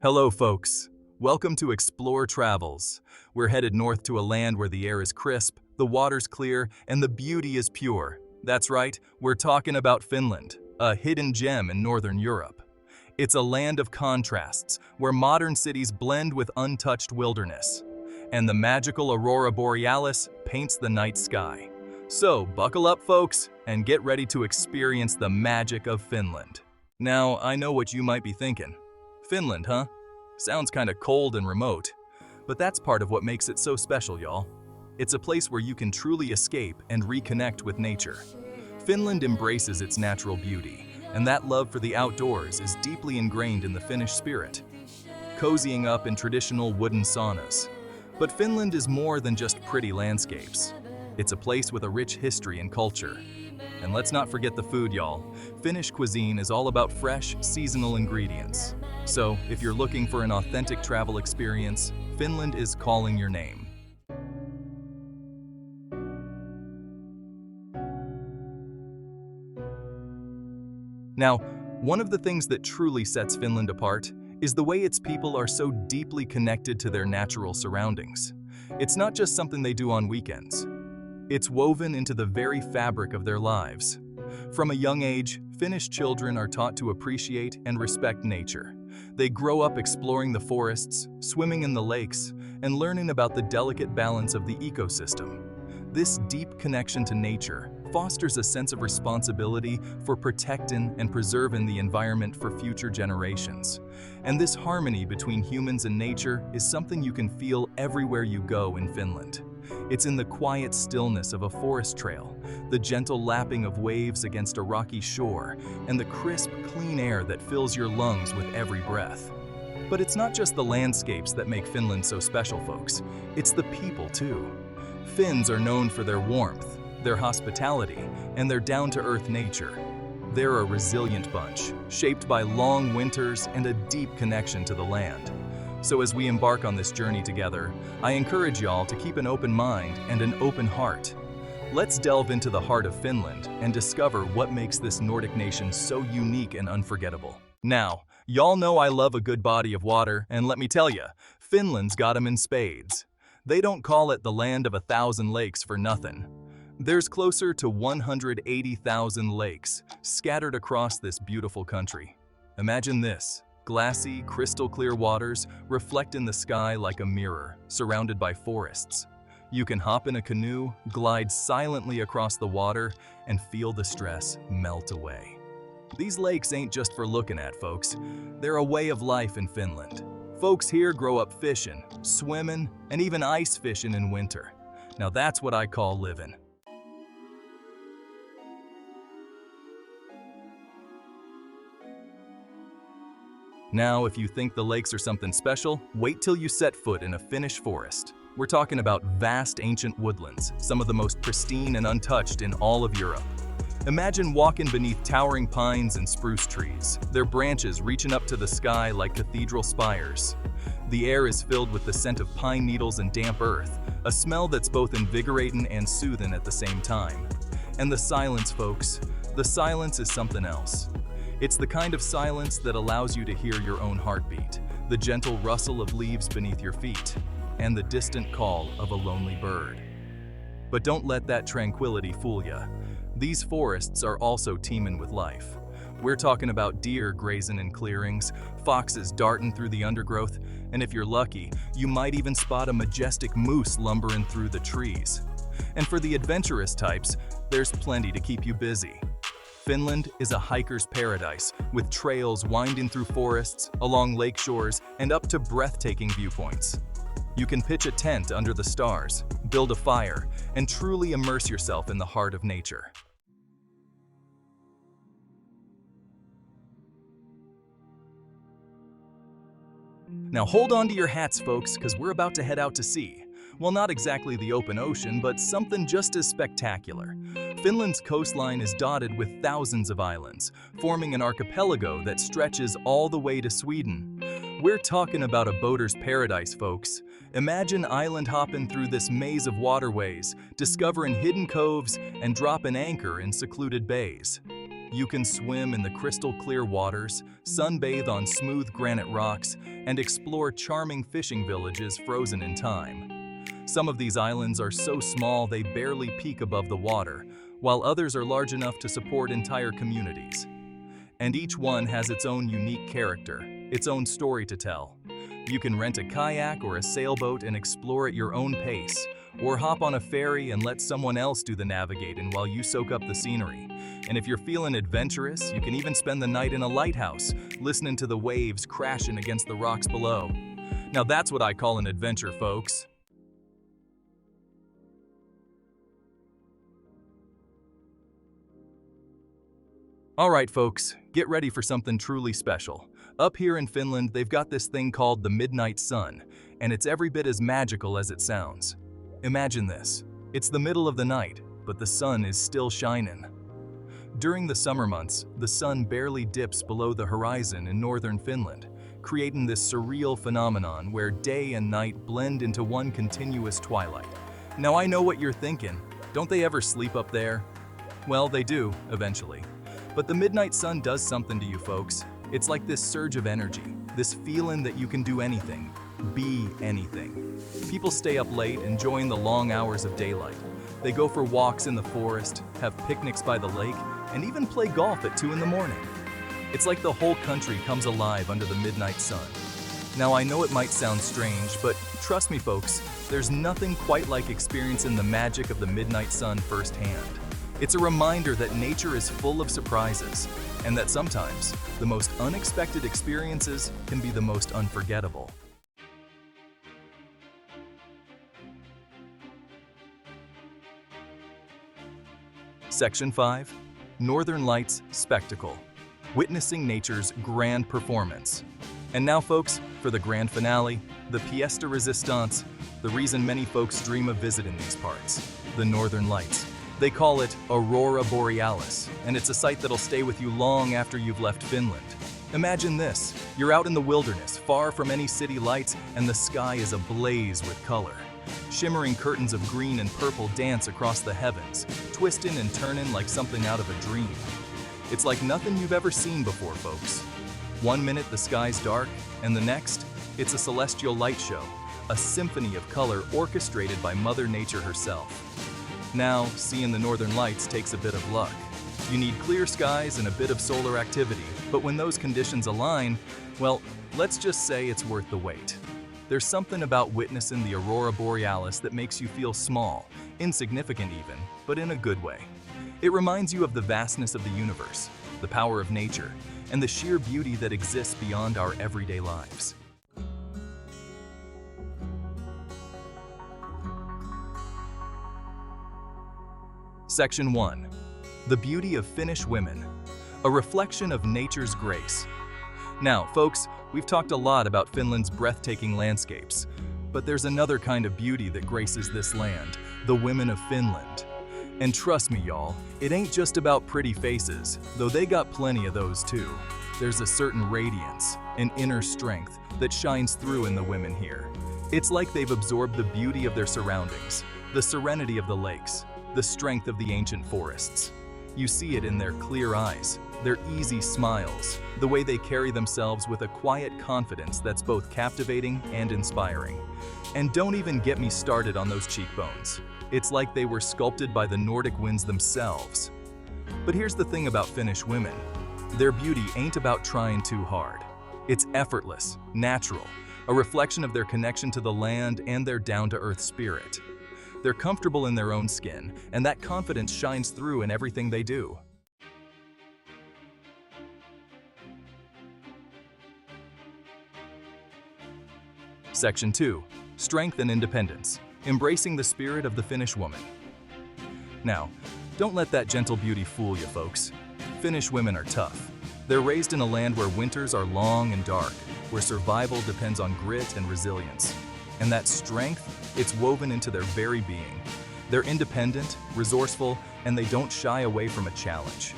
Hello, folks. Welcome to Explore Travels. We're headed north to a land where the air is crisp, the water's clear, and the beauty is pure. That's right, we're talking about Finland, a hidden gem in Northern Europe. It's a land of contrasts, where modern cities blend with untouched wilderness. And the magical aurora borealis paints the night sky. So, buckle up, folks, and get ready to experience the magic of Finland. Now, I know what you might be thinking. Finland, huh? Sounds kinda cold and remote. But that's part of what makes it so special, y'all. It's a place where you can truly escape and reconnect with nature. Finland embraces its natural beauty, and that love for the outdoors is deeply ingrained in the Finnish spirit. Cozying up in traditional wooden saunas. But Finland is more than just pretty landscapes. It's a place with a rich history and culture. And let's not forget the food, y'all. Finnish cuisine is all about fresh, seasonal ingredients. So, if you're looking for an authentic travel experience, Finland is calling your name. Now, one of the things that truly sets Finland apart is the way its people are so deeply connected to their natural surroundings. It's not just something they do on weekends. It's woven into the very fabric of their lives. From a young age, Finnish children are taught to appreciate and respect nature. They grow up exploring the forests, swimming in the lakes, and learning about the delicate balance of the ecosystem. This deep connection to nature fosters a sense of responsibility for protecting and preserving the environment for future generations. And this harmony between humans and nature is something you can feel everywhere you go in Finland. It's in the quiet stillness of a forest trail, the gentle lapping of waves against a rocky shore, and the crisp, clean air that fills your lungs with every breath. But it's not just the landscapes that make Finland so special, folks. It's the people, too. Finns are known for their warmth, their hospitality, and their down-to-earth nature. They're a resilient bunch, shaped by long winters and a deep connection to the land. So as we embark on this journey together, I encourage y'all to keep an open mind and an open heart. Let's delve into the heart of Finland and discover what makes this Nordic nation so unique and unforgettable. Now, y'all know I love a good body of water, and let me tell ya, Finland's got 'em in spades. They don't call it the land of 1,000 lakes for nothing. There's closer to 180,000 lakes scattered across this beautiful country. Imagine this. Glassy, crystal-clear waters reflect in the sky like a mirror, surrounded by forests. You can hop in a canoe, glide silently across the water, and feel the stress melt away. These lakes ain't just for looking at, folks. They're a way of life in Finland. Folks here grow up fishing, swimming, and even ice fishing in winter. Now that's what I call living. Now, if you think the lakes are something special, wait till you set foot in a Finnish forest. We're talking about vast ancient woodlands, some of the most pristine and untouched in all of Europe. Imagine walking beneath towering pines and spruce trees, their branches reaching up to the sky like cathedral spires. The air is filled with the scent of pine needles and damp earth, a smell that's both invigorating and soothing at the same time. And the silence, folks, the silence is something else. It's the kind of silence that allows you to hear your own heartbeat, the gentle rustle of leaves beneath your feet, and the distant call of a lonely bird. But don't let that tranquility fool ya. These forests are also teeming with life. We're talking about deer grazing in clearings, foxes darting through the undergrowth, and if you're lucky, you might even spot a majestic moose lumbering through the trees. And for the adventurous types, there's plenty to keep you busy. Finland is a hiker's paradise, with trails winding through forests, along lake shores, and up to breathtaking viewpoints. You can pitch a tent under the stars, build a fire, and truly immerse yourself in the heart of nature. Now hold on to your hats, folks, because we're about to head out to sea. Well, not exactly the open ocean, but something just as spectacular. Finland's coastline is dotted with thousands of islands, forming an archipelago that stretches all the way to Sweden. We're talking about a boater's paradise, folks. Imagine island hopping through this maze of waterways, discovering hidden coves, and dropping anchor in secluded bays. You can swim in the crystal clear waters, sunbathe on smooth granite rocks, and explore charming fishing villages frozen in time. Some of these islands are so small they barely peak above the water, while others are large enough to support entire communities. And each one has its own unique character, its own story to tell. You can rent a kayak or a sailboat and explore at your own pace, or hop on a ferry and let someone else do the navigating while you soak up the scenery. And if you're feeling adventurous, you can even spend the night in a lighthouse, listening to the waves crashing against the rocks below. Now that's what I call an adventure, folks. Alright folks, get ready for something truly special. Up here in Finland, they've got this thing called the midnight sun, and it's every bit as magical as it sounds. Imagine this. It's the middle of the night, but the sun is still shining. During the summer months, the sun barely dips below the horizon in northern Finland, creating this surreal phenomenon where day and night blend into one continuous twilight. Now I know what you're thinking. Don't they ever sleep up there? Well, they do, eventually. But the midnight sun does something to you folks. It's like this surge of energy, this feeling that you can do anything, be anything. People stay up late enjoying the long hours of daylight. They go for walks in the forest, have picnics by the lake, and even play golf at 2 in the morning. It's like the whole country comes alive under the midnight sun. Now I know it might sound strange, but trust me folks, there's nothing quite like experiencing the magic of the midnight sun firsthand. It's a reminder that nature is full of surprises, and that sometimes the most unexpected experiences can be the most unforgettable. Section 5. Northern Lights Spectacle. Witnessing nature's grand performance. And now folks, for the grand finale, the pièce de résistance, the reason many folks dream of visiting these parts, the Northern Lights. They call it Aurora Borealis, and it's a sight that'll stay with you long after you've left Finland. Imagine this, you're out in the wilderness, far from any city lights, and the sky is ablaze with color. Shimmering curtains of green and purple dance across the heavens, twisting and turning like something out of a dream. It's like nothing you've ever seen before, folks. One minute the sky's dark, and the next, it's a celestial light show, a symphony of color orchestrated by Mother Nature herself. Now, seeing the Northern Lights takes a bit of luck. You need clear skies and a bit of solar activity, but when those conditions align, well, let's just say it's worth the wait. There's something about witnessing the Aurora Borealis that makes you feel small, insignificant even, but in a good way. It reminds you of the vastness of the universe, the power of nature, and the sheer beauty that exists beyond our everyday lives. Section 1. The Beauty of Finnish Women. A reflection of nature's grace. Now, folks, we've talked a lot about Finland's breathtaking landscapes, but there's another kind of beauty that graces this land, the women of Finland. And trust me, y'all, it ain't just about pretty faces, though they got plenty of those too. There's a certain radiance, an inner strength that shines through in the women here. It's like they've absorbed the beauty of their surroundings, the serenity of the lakes, the strength of the ancient forests. You see it in their clear eyes, their easy smiles, the way they carry themselves with a quiet confidence that's both captivating and inspiring. And don't even get me started on those cheekbones. It's like they were sculpted by the Nordic winds themselves. But here's the thing about Finnish women. Their beauty ain't about trying too hard. It's effortless, natural, a reflection of their connection to the land and their down-to-earth spirit. They're comfortable in their own skin, and that confidence shines through in everything they do. Section 2. Strength and Independence. Embracing the spirit of the Finnish woman. Now, don't let that gentle beauty fool you, folks. Finnish women are tough. They're raised in a land where winters are long and dark, where survival depends on grit and resilience. And that strength, it's woven into their very being. They're independent, resourceful, and they don't shy away from a challenge.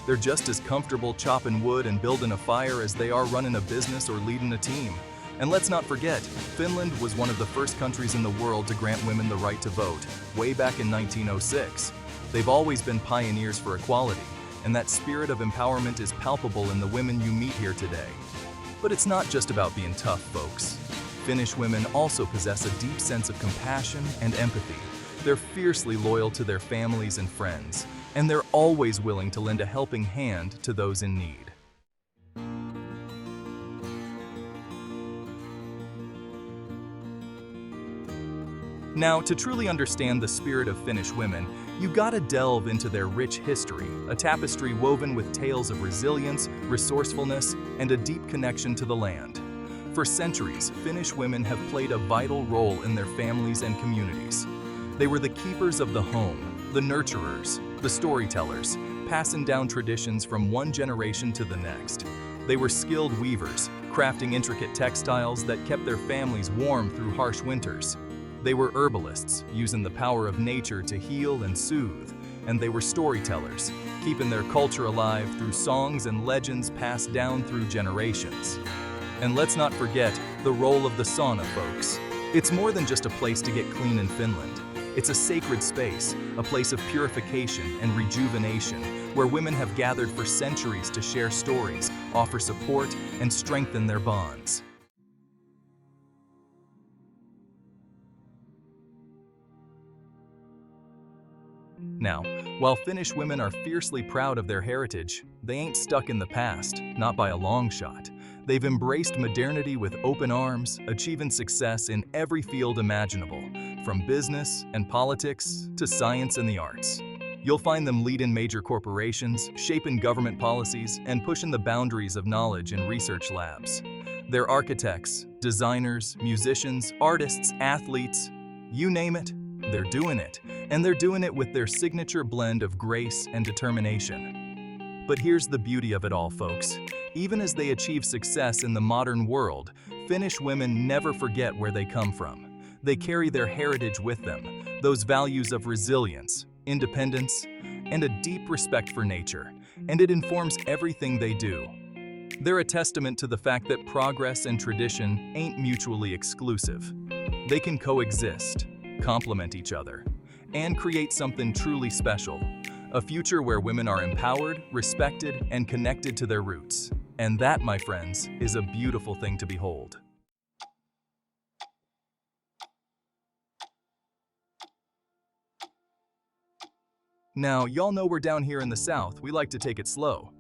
They're just as comfortable chopping wood and building a fire as they are running a business or leading a team. And let's not forget, Finland was one of the first countries in the world to grant women the right to vote, way back in 1906. They've always been pioneers for equality, and that spirit of empowerment is palpable in the women you meet here today. But it's not just about being tough, folks. Finnish women also possess a deep sense of compassion and empathy. They're fiercely loyal to their families and friends, and they're always willing to lend a helping hand to those in need. Now, to truly understand the spirit of Finnish women, you gotta delve into their rich history, a tapestry woven with tales of resilience, resourcefulness, and a deep connection to the land. For centuries, Finnish women have played a vital role in their families and communities. They were the keepers of the home, the nurturers, the storytellers, passing down traditions from one generation to the next. They were skilled weavers, crafting intricate textiles that kept their families warm through harsh winters. They were herbalists, using the power of nature to heal and soothe. And they were storytellers, keeping their culture alive through songs and legends passed down through generations. And let's not forget the role of the sauna, folks. It's more than just a place to get clean in Finland. It's a sacred space, a place of purification and rejuvenation, where women have gathered for centuries to share stories, offer support, and strengthen their bonds. Now, while Finnish women are fiercely proud of their heritage, they ain't stuck in the past, not by a long shot. They've embraced modernity with open arms, achieving success in every field imaginable, from business and politics to science and the arts. You'll find them leading major corporations, shaping government policies, and pushing the boundaries of knowledge in research labs. They're architects, designers, musicians, artists, athletes, you name it, they're doing it. And they're doing it with their signature blend of grace and determination. But here's the beauty of it all, folks. Even as they achieve success in the modern world, Finnish women never forget where they come from. They carry their heritage with them, those values of resilience, independence, and a deep respect for nature, and it informs everything they do. They're a testament to the fact that progress and tradition ain't mutually exclusive. They can coexist, complement each other, and create something truly special. A future where women are empowered, respected, and connected to their roots. And that, my friends, is a beautiful thing to behold. Now, y'all know we're down here in the South, we like to take it slow.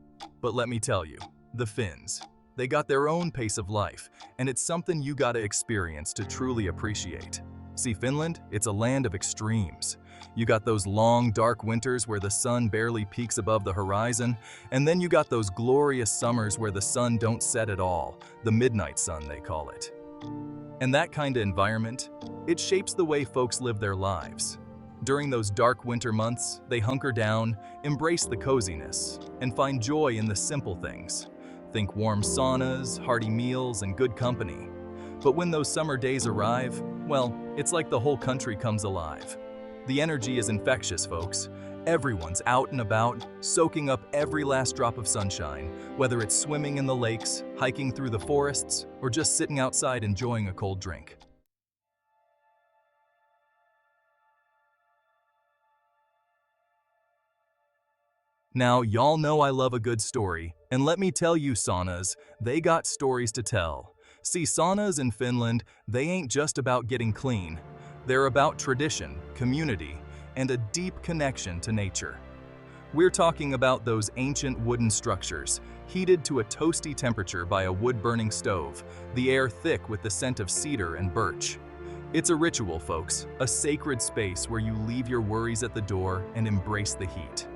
But let me tell you, the Finns, they got their own pace of life, and it's something you gotta experience to truly appreciate. See, Finland, it's a land of extremes. You got those long, dark winters where the sun barely peeks above the horizon, and then you got those glorious summers where the sun don't set at all, the midnight sun they call it. And that kind of environment, it shapes the way folks live their lives. During those dark winter months, they hunker down, embrace the coziness, and find joy in the simple things. Think warm saunas, hearty meals, and good company. But when those summer days arrive, well, it's like the whole country comes alive. The energy is infectious, folks. Everyone's out and about, soaking up every last drop of sunshine, whether it's swimming in the lakes, hiking through the forests, or just sitting outside enjoying a cold drink. Now, y'all know I love a good story, and let me tell you, saunas, they got stories to tell. See, saunas in Finland, they ain't just about getting clean. They're about tradition, community, and a deep connection to nature. We're talking about those ancient wooden structures, heated to a toasty temperature by a wood-burning stove, the air thick with the scent of cedar and birch. It's a ritual, folks, a sacred space where you leave your worries at the door and embrace the heat.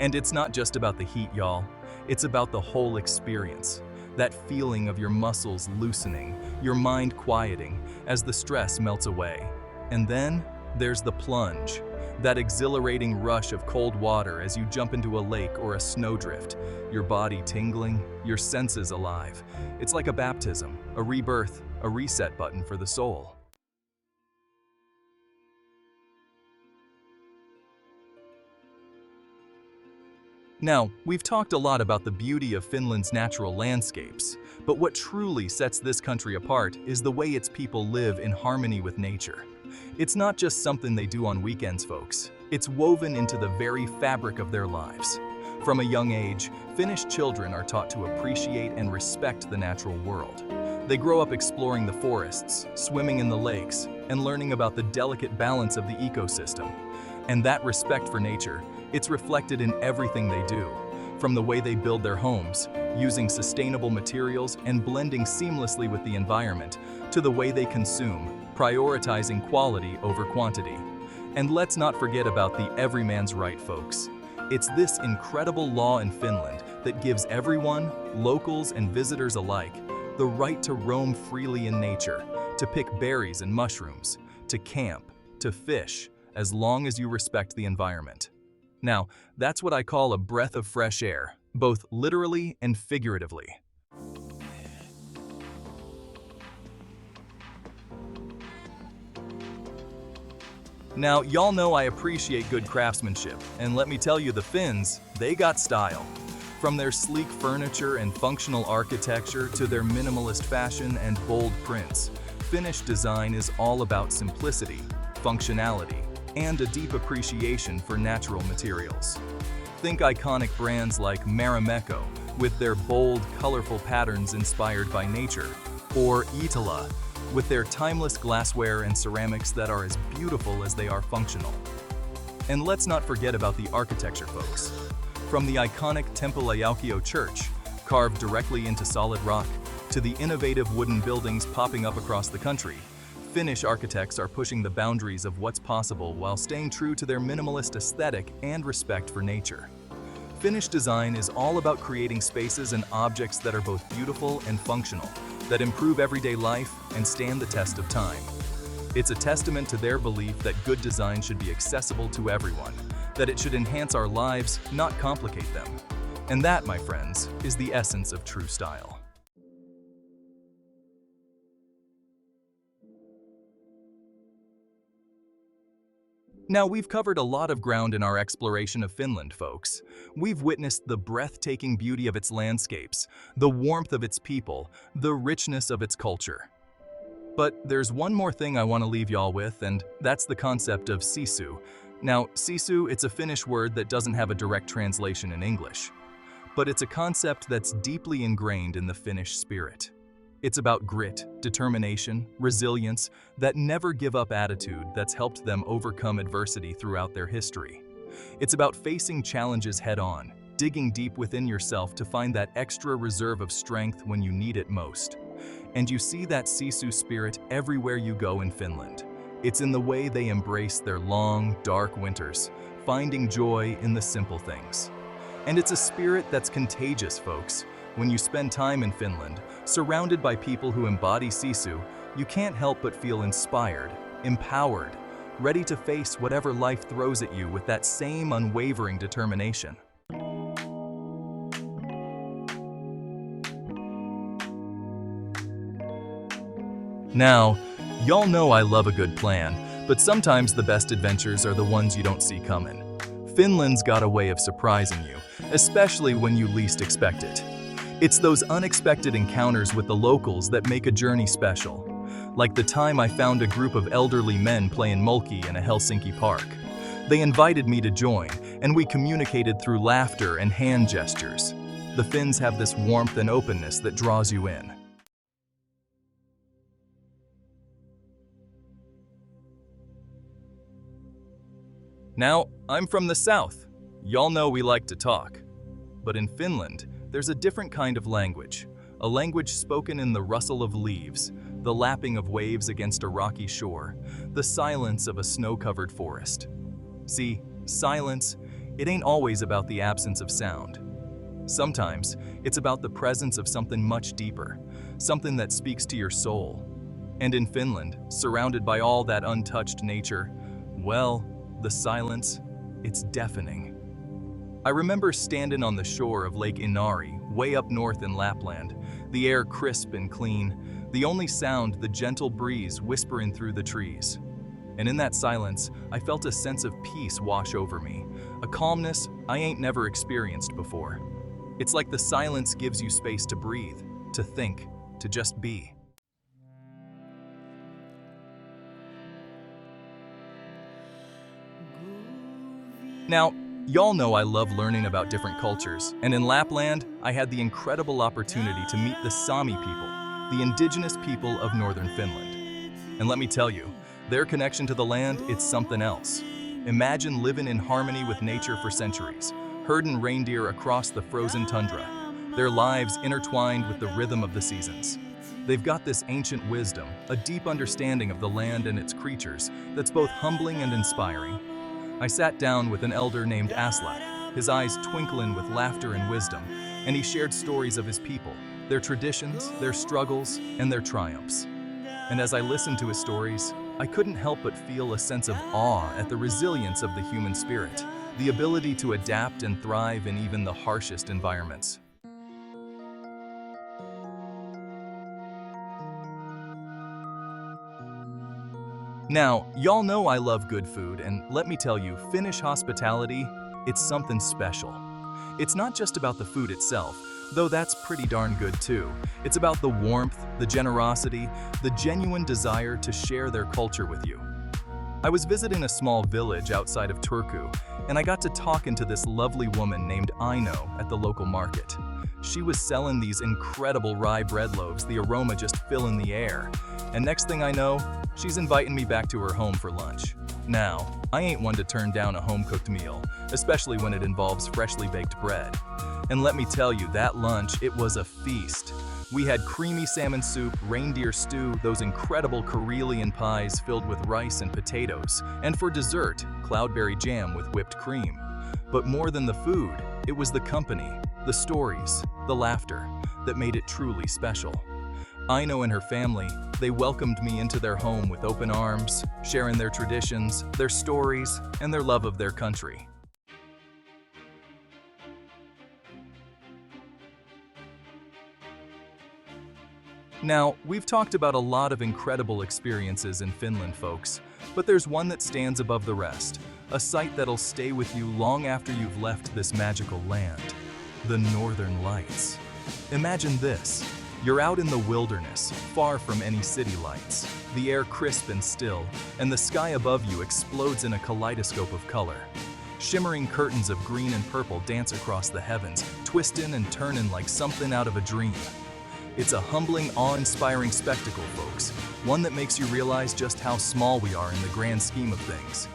And it's not just about the heat, y'all. It's about the whole experience. That feeling of your muscles loosening, your mind quieting as the stress melts away. And then there's the plunge, that exhilarating rush of cold water as you jump into a lake or a snowdrift, your body tingling, your senses alive. It's like a baptism, a rebirth, a reset button for the soul. Now, we've talked a lot about the beauty of Finland's natural landscapes, but what truly sets this country apart is the way its people live in harmony with nature. It's not just something they do on weekends, folks. It's woven into the very fabric of their lives. From a young age, Finnish children are taught to appreciate and respect the natural world. They grow up exploring the forests, swimming in the lakes, and learning about the delicate balance of the ecosystem. And that respect for nature, it's reflected in everything they do, from the way they build their homes, using sustainable materials and blending seamlessly with the environment, to the way they consume, prioritizing quality over quantity. And let's not forget about the everyman's right, folks. It's this incredible law in Finland that gives everyone, locals and visitors alike, the right to roam freely in nature, to pick berries and mushrooms, to camp, to fish, as long as you respect the environment. Now, that's what I call a breath of fresh air, both literally and figuratively. Now, y'all know I appreciate good craftsmanship, and let me tell you, the Finns, they got style. From their sleek furniture and functional architecture to their minimalist fashion and bold prints, Finnish design is all about simplicity, functionality, and a deep appreciation for natural materials. Think iconic brands like Marimekko, with their bold, colorful patterns inspired by nature, or Iittala, with their timeless glassware and ceramics that are as beautiful as they are functional. And let's not forget about the architecture, folks. From the iconic Tempelajaukkio church, carved directly into solid rock, to the innovative wooden buildings popping up across the country, Finnish architects are pushing the boundaries of what's possible while staying true to their minimalist aesthetic and respect for nature. Finnish design is all about creating spaces and objects that are both beautiful and functional, that improve everyday life and stand the test of time. It's a testament to their belief that good design should be accessible to everyone, that it should enhance our lives, not complicate them. And that, my friends, is the essence of true style. Now, we've covered a lot of ground in our exploration of Finland, folks. We've witnessed the breathtaking beauty of its landscapes, the warmth of its people, the richness of its culture. But there's one more thing I want to leave y'all with, and that's the concept of sisu. Now, sisu, it's a Finnish word that doesn't have a direct translation in English, but it's a concept that's deeply ingrained in the Finnish spirit. It's about grit, determination, resilience, that never give up attitude that's helped them overcome adversity throughout their history. It's about facing challenges head on, digging deep within yourself to find that extra reserve of strength when you need it most. And you see that sisu spirit everywhere you go in Finland. It's in the way they embrace their long, dark winters, finding joy in the simple things. And it's a spirit that's contagious, folks. When you spend time in Finland, surrounded by people who embody sisu, you can't help but feel inspired, empowered, ready to face whatever life throws at you with that same unwavering determination. Now, y'all know I love a good plan, but sometimes the best adventures are the ones you don't see coming. Finland's got a way of surprising you, especially when you least expect it. It's those unexpected encounters with the locals that make a journey special. Like the time I found a group of elderly men playing mulki in a Helsinki park. They invited me to join, and we communicated through laughter and hand gestures. The Finns have this warmth and openness that draws you in. Now, I'm from the south. Y'all know we like to talk. But in Finland, there's a different kind of language, a language spoken in the rustle of leaves, the lapping of waves against a rocky shore, the silence of a snow-covered forest. See, silence, it ain't always about the absence of sound. Sometimes, it's about the presence of something much deeper, something that speaks to your soul. And in Finland, surrounded by all that untouched nature, well, the silence, it's deafening. I remember standing on the shore of Lake Inari, way up north in Lapland, the air crisp and clean, the only sound the gentle breeze whispering through the trees. And in that silence, I felt a sense of peace wash over me, a calmness I ain't never experienced before. It's like the silence gives you space to breathe, to think, to just be. Now, Y'all know I love learning about different cultures, and in Lapland, I had the incredible opportunity to meet the Sami people, the indigenous people of northern Finland. And let me tell you, their connection to the land, it's something else. Imagine living in harmony with nature for centuries, herding reindeer across the frozen tundra, their lives intertwined with the rhythm of the seasons. They've got this ancient wisdom, a deep understanding of the land and its creatures that's both humbling and inspiring. I sat down with an elder named Aslak, his eyes twinkling with laughter and wisdom, and he shared stories of his people, their traditions, their struggles, and their triumphs. And as I listened to his stories, I couldn't help but feel a sense of awe at the resilience of the human spirit, the ability to adapt and thrive in even the harshest environments. Now, y'all know I love good food, and let me tell you, Finnish hospitality, it's something special. It's not just about the food itself, though that's pretty darn good too. It's about the warmth, the generosity, the genuine desire to share their culture with you. I was visiting a small village outside of Turku, and I got to talking to this lovely woman named Aino at the local market. She was selling these incredible rye bread loaves, the aroma just filling the air. And next thing I know, she's inviting me back to her home for lunch. Now, I ain't one to turn down a home-cooked meal, especially when it involves freshly baked bread. And let me tell you, that lunch, it was a feast. We had creamy salmon soup, reindeer stew, those incredible Karelian pies filled with rice and potatoes, and for dessert, cloudberry jam with whipped cream. But more than the food, it was the company, the stories, the laughter that made it truly special. Aino and her family, they welcomed me into their home with open arms, sharing their traditions, their stories, and their love of their country. Now, we've talked about a lot of incredible experiences in Finland, folks, but there's one that stands above the rest, a sight that'll stay with you long after you've left this magical land: the Northern Lights. Imagine this. You're out in the wilderness, far from any city lights. The air crisp and still, and the sky above you explodes in a kaleidoscope of color. Shimmering curtains of green and purple dance across the heavens, twisting and turning like something out of a dream. It's a humbling, awe-inspiring spectacle, folks, one that makes you realize just how small we are in the grand scheme of things.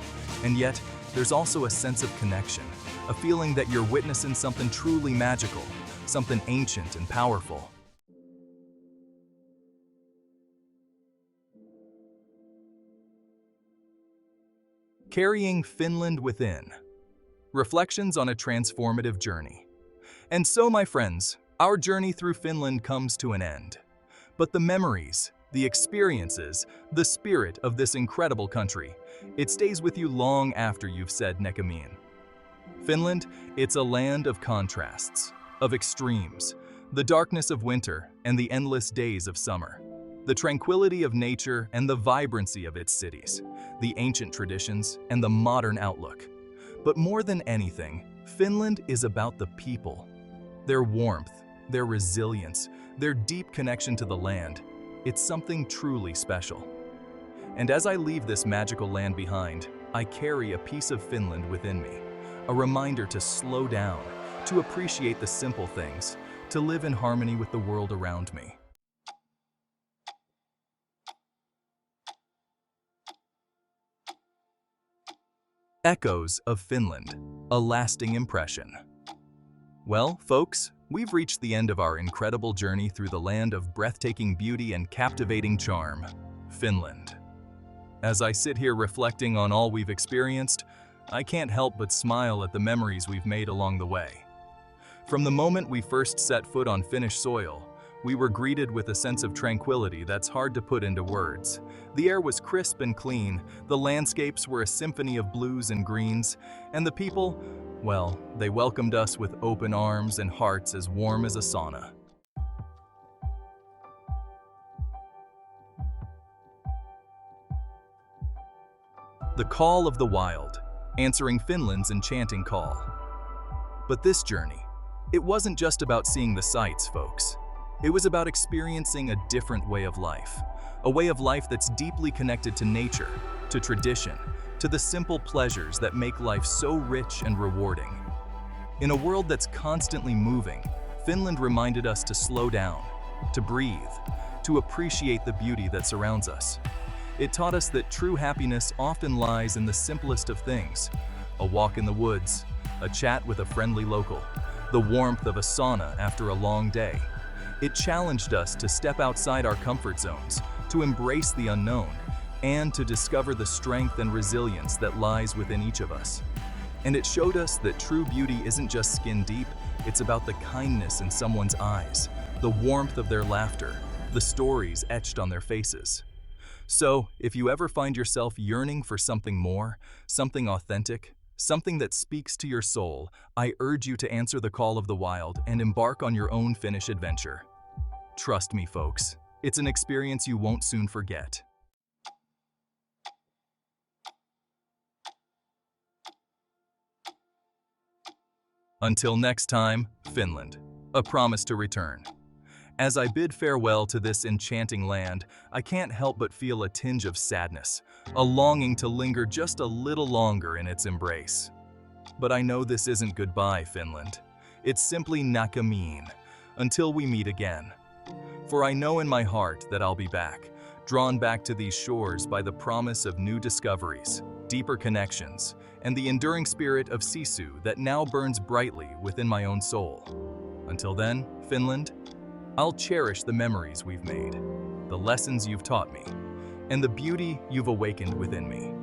And yet, there's also a sense of connection, a feeling that you're witnessing something truly magical, something ancient and powerful. Carrying Finland within. Reflections on a transformative journey. And so, my friends, our journey through Finland comes to an end. But the memories, the experiences, the spirit of this incredible country, it stays with you long after you've said Nekamiin. Finland, it's a land of contrasts, of extremes, the darkness of winter and the endless days of summer, the tranquility of nature and the vibrancy of its cities, the ancient traditions and the modern outlook. But more than anything, Finland is about the people. Their warmth, their resilience, their deep connection to the land, it's something truly special. And as I leave this magical land behind, I carry a piece of Finland within me, a reminder to slow down, to appreciate the simple things, to live in harmony with the world around me. Echoes of Finland, a lasting impression. Well, folks, we've reached the end of our incredible journey through the land of breathtaking beauty and captivating charm, Finland. As I sit here reflecting on all we've experienced, I can't help but smile at the memories we've made along the way. From the moment we first set foot on Finnish soil, we were greeted with a sense of tranquility that's hard to put into words. The air was crisp and clean, the landscapes were a symphony of blues and greens, and the people, well, they welcomed us with open arms and hearts as warm as a sauna. The call of the wild, answering Finland's enchanting call. But this journey, it wasn't just about seeing the sights, folks. It was about experiencing a different way of life, a way of life that's deeply connected to nature, to tradition, to the simple pleasures that make life so rich and rewarding. In a world that's constantly moving, Finland reminded us to slow down, to breathe, to appreciate the beauty that surrounds us. It taught us that true happiness often lies in the simplest of things: a walk in the woods, a chat with a friendly local, the warmth of a sauna after a long day. It challenged us to step outside our comfort zones, to embrace the unknown, and to discover the strength and resilience that lies within each of us. And it showed us that true beauty isn't just skin deep, it's about the kindness in someone's eyes, the warmth of their laughter, the stories etched on their faces. So, if you ever find yourself yearning for something more, something authentic, something that speaks to your soul, I urge you to answer the call of the wild and embark on your own Finnish adventure. Trust me, folks, it's an experience you won't soon forget. Until next time, Finland, a promise to return. As I bid farewell to this enchanting land, I can't help but feel a tinge of sadness, a longing to linger just a little longer in its embrace. But I know this isn't goodbye, Finland. It's simply näkemiin, until we meet again. For I know in my heart that I'll be back, drawn back to these shores by the promise of new discoveries, deeper connections, and the enduring spirit of Sisu that now burns brightly within my own soul. Until then, Finland, I'll cherish the memories we've made, the lessons you've taught me, and the beauty you've awakened within me.